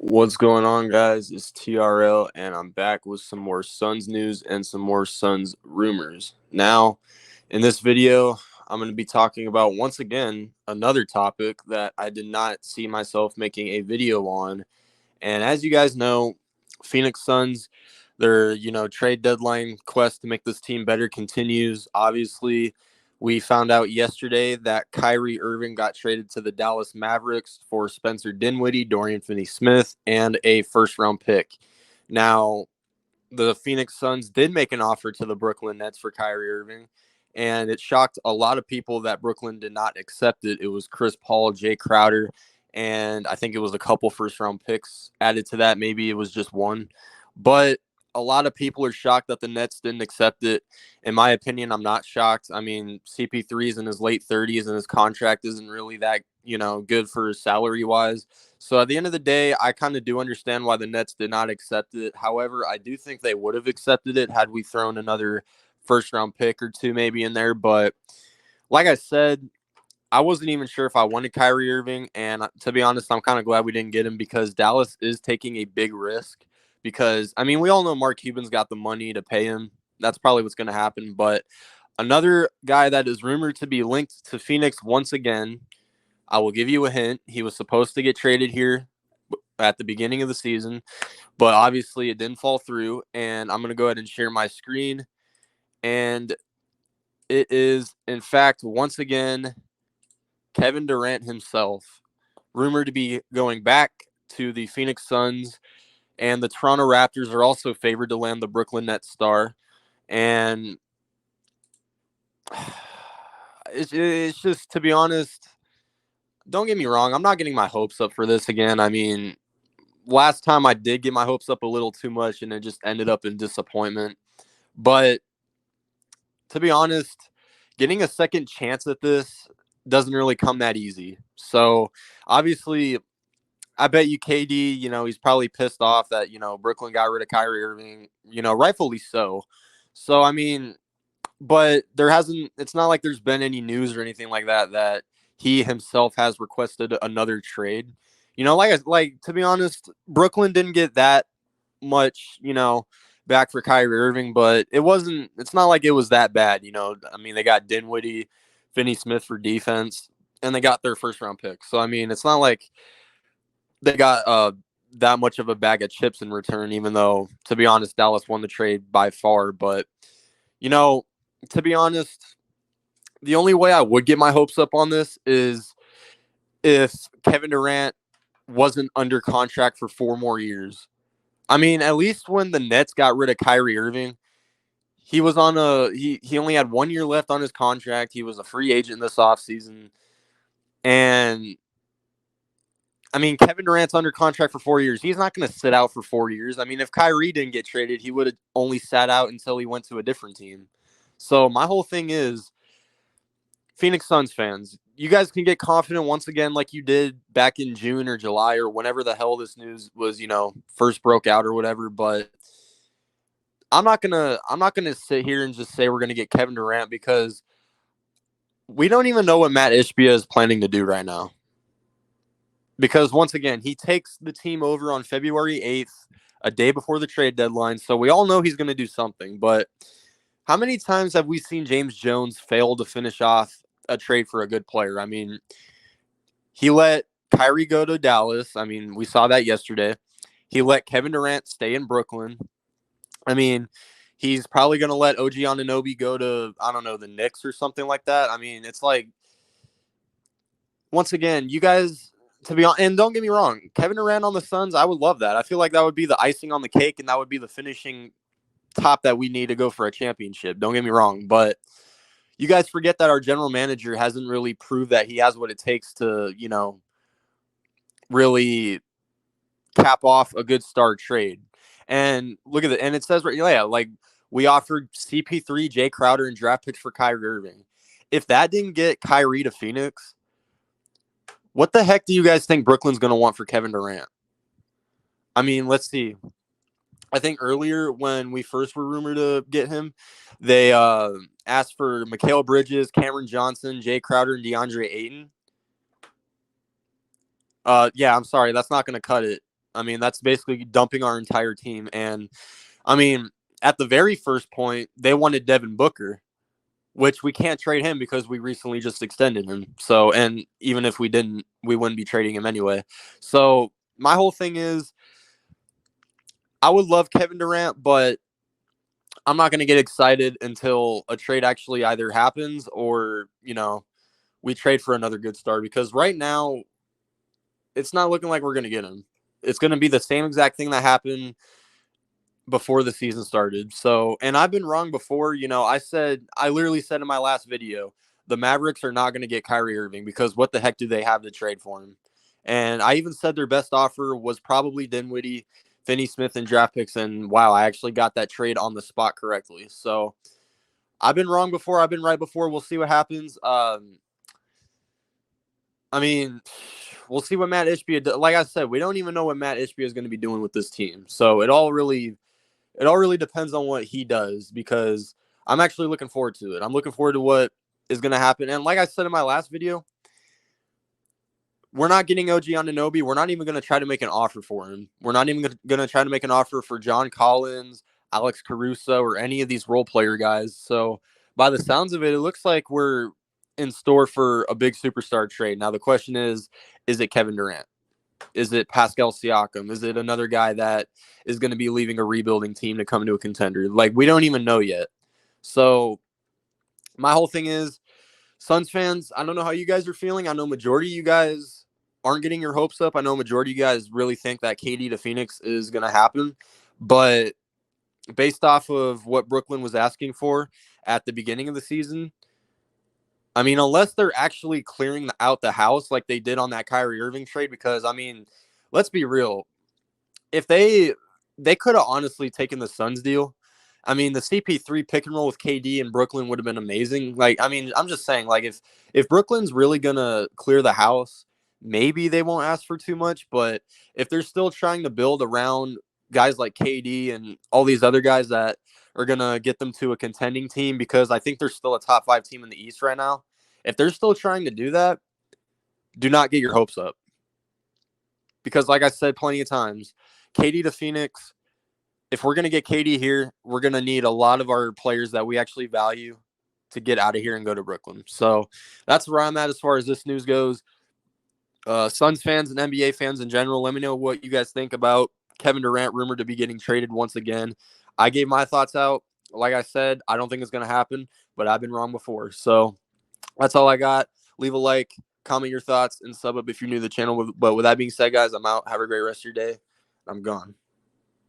What's going on, guys? It's TRL, and I'm back with some more Suns news and some more Suns rumors. Now, in this video, I'm going to be talking about, once again, another topic that I did not see myself making a video on. And as you guys know, Phoenix Suns, their trade deadline quest to make this team better continues. Obviously, we found out yesterday that Kyrie Irving got traded to the Dallas Mavericks for Spencer Dinwiddie, Dorian Finney-Smith, and a first-round pick. Now, the Phoenix Suns did make an offer to the Brooklyn Nets for Kyrie Irving, and it shocked a lot of people that Brooklyn did not accept it. It was Chris Paul, Jay Crowder, and I think it was a couple first-round picks added to that. Maybe it was just one. But a lot of people are shocked that the Nets didn't accept it. In my opinion, I'm not shocked. I mean, CP3 is in his late 30s, and his contract isn't really that, good for salary-wise. So at the end of the day, I kind of do understand why the Nets did not accept it. However, I do think they would have accepted it had we thrown another first-round pick or two maybe in there. But like I said, I wasn't even sure if I wanted Kyrie Irving. And to be honest, I'm kind of glad we didn't get him because Dallas is taking a big risk. Because, I mean, we all know Mark Cuban's got the money to pay him. That's probably what's going to happen. But another guy that is rumored to be linked to Phoenix once again, I will give you a hint. He was supposed to get traded here at the beginning of the season, but obviously it didn't fall through. And I'm going to go ahead and share my screen. And it is, in fact, once again, Kevin Durant himself, rumored to be going back to the Phoenix Suns. And the Toronto Raptors are also favored to land the Brooklyn Nets star. And it's just, to be honest, don't get me wrong, I'm not getting my hopes up for this again. I mean, last time I did get my hopes up a little too much, and it just ended up in disappointment. But to be honest, getting a second chance at this doesn't really come that easy. So obviously, I bet you KD, he's probably pissed off that, Brooklyn got rid of Kyrie Irving, rightfully so. So, I mean, but it's not like there's been any news or anything like that he himself has requested another trade. To be honest, Brooklyn didn't get that much, back for Kyrie Irving, but it's not like it was that bad. I mean, they got Dinwiddie, Finney-Smith for defense, and they got their first round pick. So, I mean, it's not like they got that much of a bag of chips in return, even though, to be honest, Dallas won the trade by far. But, to be honest, the only way I would get my hopes up on this is if Kevin Durant wasn't under contract for 4 more years. I mean, at least when the Nets got rid of Kyrie Irving, he was on he only had 1 year left on his contract. He was a free agent this offseason. And I mean, Kevin Durant's under contract for 4 years. He's not going to sit out for 4 years. I mean, if Kyrie didn't get traded, he would have only sat out until he went to a different team. So my whole thing is, Phoenix Suns fans, you guys can get confident once again like you did back in June or July or whenever the hell this news was, first broke out or whatever. But I'm not gonna sit here and just say we're gonna get Kevin Durant because we don't even know what Matt Ishbia is planning to do right now. Because once again, he takes the team over on February 8th, a day before the trade deadline. So we all know he's going to do something. But how many times have we seen James Jones fail to finish off a trade for a good player? I mean, he let Kyrie go to Dallas. I mean, we saw that yesterday. He let Kevin Durant stay in Brooklyn. I mean, he's probably going to let OG Anunoby go to, I don't know, the Knicks or something like that. I mean, it's like, once again, you guys, to be honest, and don't get me wrong, Kevin Durant on the Suns, I would love that. I feel like that would be the icing on the cake, and that would be the finishing top that we need to go for a championship. Don't get me wrong, but you guys forget that our general manager hasn't really proved that he has what it takes to, really cap off a good star trade. And look at it, and it says right, yeah, like we offered CP3, Jay Crowder, and draft picks for Kyrie Irving. If that didn't get Kyrie to Phoenix, what the heck do you guys think Brooklyn's going to want for Kevin Durant? I mean, let's see. I think earlier when we first were rumored to get him, they asked for Mikal Bridges, Cameron Johnson, Jay Crowder, and DeAndre Ayton. Yeah, I'm sorry. That's not going to cut it. I mean, that's basically dumping our entire team. And I mean, at the very first point, they wanted Devin Booker, which we can't trade him because we recently just extended him. So, and even if we didn't, we wouldn't be trading him anyway. So, my whole thing is I would love Kevin Durant, but I'm not going to get excited until a trade actually either happens or, we trade for another good star, because right now it's not looking like we're going to get him. It's going to be the same exact thing that happened before the season started. So, and I've been wrong before. I literally said in my last video, the Mavericks are not going to get Kyrie Irving because what the heck do they have to trade for him? And I even said their best offer was probably Dinwiddie, Finney Smith, and draft picks. And wow, I actually got that trade on the spot correctly. So I've been wrong before. I've been right before. We'll see what happens. I mean, we'll see what Matt Ishbia does. Like I said, we don't even know what Matt Ishbia is going to be doing with this team. So it all really depends on what he does, because I'm actually looking forward to it. I'm looking forward to what is going to happen. And like I said in my last video, we're not getting OG Anunoby. We're not even going to try to make an offer for him. We're not even going to try to make an offer for John Collins, Alex Caruso, or any of these role player guys. So by the sounds of it, it looks like we're in store for a big superstar trade. Now the question is it Kevin Durant? Is it Pascal Siakam? Is it another guy that is going to be leaving a rebuilding team to come to a contender? Like, we don't even know yet. So my whole thing is, Suns fans, I don't know how you guys are feeling. I know majority of you guys aren't getting your hopes up. I know majority of you guys really think that KD to Phoenix is going to happen. But based off of what Brooklyn was asking for at the beginning of the season, I mean, unless they're actually clearing out the house like they did on that Kyrie Irving trade, because, I mean, let's be real. If they could have honestly taken the Suns deal, I mean, the CP3 pick and roll with KD in Brooklyn would have been amazing. Like, I mean, I'm just saying, like, if Brooklyn's really going to clear the house, maybe they won't ask for too much. But if they're still trying to build around guys like KD and all these other guys that are going to get them to a contending team, because I think they're still a top 5 team in the East right now. If they're still trying to do that, do not get your hopes up. Because like I said plenty of times, KD to Phoenix, if we're going to get KD here, we're going to need a lot of our players that we actually value to get out of here and go to Brooklyn. So that's where I'm at as far as this news goes. Suns fans and NBA fans in general, let me know what you guys think about Kevin Durant rumored to be getting traded once again. I gave my thoughts out. Like I said, I don't think it's going to happen, but I've been wrong before. So that's all I got. Leave a like, comment your thoughts, and sub up if you're new to the channel. But with that being said, guys, I'm out. Have a great rest of your day. I'm gone.